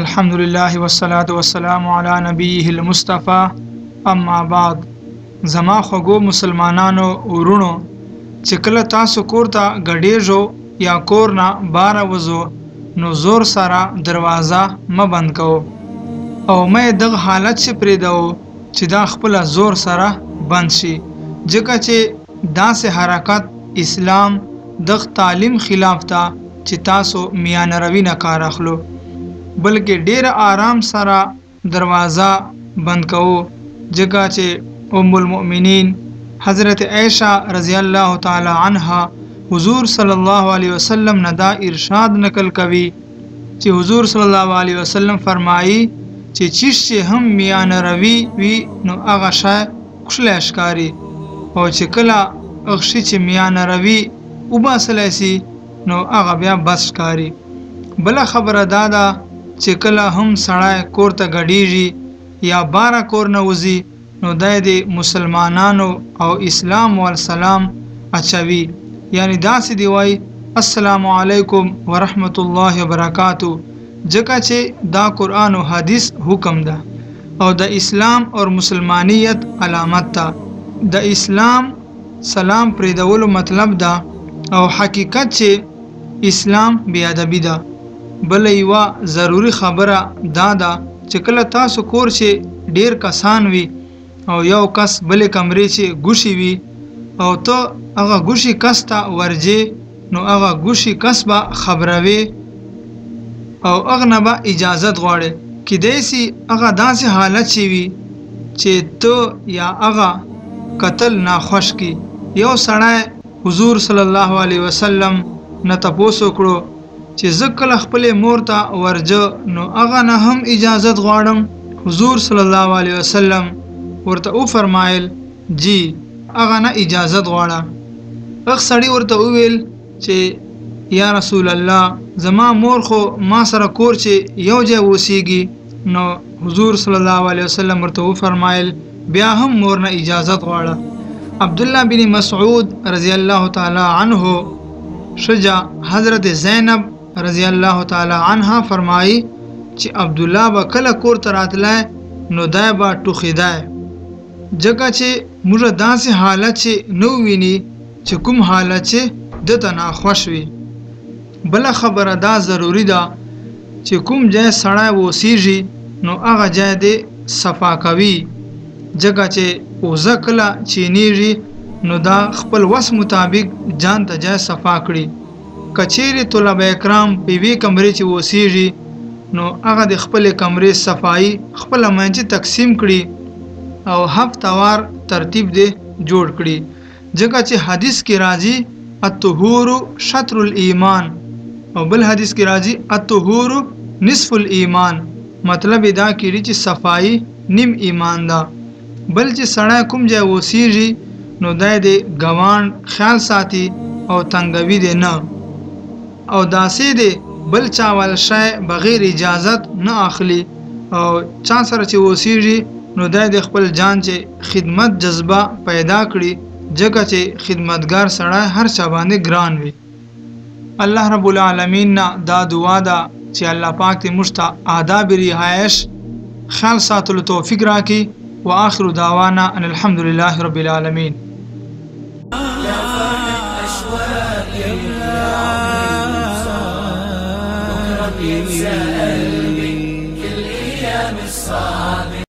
الحمدلله والصلاة والسلام علی نبیه المصطفى اما بعد. زما خوږو مسلمانانو ورونو، چې کله تاسو کور ته ګډیږو یا کور نه بار وځو نو زور سره دروازه مه بند کوو او مې دغه حالت چې پرېږدو چې دا خپل زور سره بند شي، ځکه چې داسې حرکت اسلام دغه تعلیم خلاف ته چې تاسو میانه روي نه کار اخلو، بلکې ډیر آرام سره دروازه بند کوو، ځکه چې ام المؤمنین حضرت عائشہ رضی الله تعالی عنها حضور صلی الله علیه وسلم نه دا ارشاد نقل کوي چې حضور صلی الله علیه وسلم فرمایي چې چې هم میانه روي وي نو هغه شی خوشله ښکاري، او چې کله هغه شی چې میانه روي وباسلی سي نو هغه بیا بس ښکاري. بله خبره دا ده چې کله هم سړی کور ته ګډیږي یا باره کور نه وځي نو دی د مسلمانانو او اسلام والسلام اچوي، یعنی داسې دی وایي السلام علیکم ورحمت الله وبرکاتو، ځکه چې دا قرآن و حدیث حکم ده او د اسلام اور مسلمانیت علامت ده. د اسلام سلام پرېږدولو مطلب ده او حقیقت چې اسلام بې ادبي ده. بله یوه ضروري خبره دا ده چې کله تاسو کور چې ډیر کسان وي او یو کس بلې کمرې چې ګوشي وي او ته هغه ګوشي کس ته ورځې نو هغه ګوشي کس به خبروي او هغه نه به اجازت غواړي، کیدای سي هغه داسې حالت چې وي چې ته یا هغه قتل ناخوش کی. یو سړی حضور صلی الله علیه وسلم نه تپوس وکړو چې زه کله خپلې مور ته ورځه نو هغه نه هم اجازت غواړم. حضور صلی الله علیه وسلم ورته وفرمایل جی هغه نه اجازت غواړه. هغه سړي ورته وویل چې یا رسول الله زما مور خو ما سره کور چې یو ځای اوسیږي، نو حضور صلی الله علیه وسلم ورته وفرمایل بیا هم مور نه اجازت غواړه. عبدالله بن مسعود رضی الله تعالی عنه شجا حضرت زینب رضی الله تعالی عنها فرمایي چې عبدالله به کله کور ته راتلی نو دی به ټوخېدی، ځکه چې موږ داسې حالت چې نه وویني چې کوم حالت چې دته ناخوش وي. بله خبره دا ضروري ده چې کوم ځای سړی اوسیږي نو هغه ځای دې صفا کوي، ځکه چې اوزه کله چینیږي نو دا خپل وس مطابق جان ته ځای صفا کړي. که چیرې طلبه کرام په یوې کمرې چې اوسیږي نو هغه د خپلې کمرې صفایي خپله منځ تقسیم کړي او هفتوار ترتیب دې جوړ کړي، ځکه چې حدیث کې راځي الطهور شطر الایمان او بل حدیث کې راځي الطهور نصف الایمان، مطلب دا کېږي چې صفایي نیم ایمان ده. بل چې سړی کوم ځای اوسیږي نو دی د ګوانډ خیال ساتي او تنګوي دی نه، او داسې دی بل چا ول شی بغیر اجازت نه اخلي، او چا سره چې اوسیږي نو دی د خپل جان چې خدمت جذبه پیدا کړي، ځکه چې خدمتګار سړی هر چا باندې ګران وي. الله رب العالمین نه دا دعا ده چې الله پاک دې موږ ته آداب رعایش خیال ساتلو توفیق راکړي. وآخر دعوانا ان الحمد لله رب العالمين.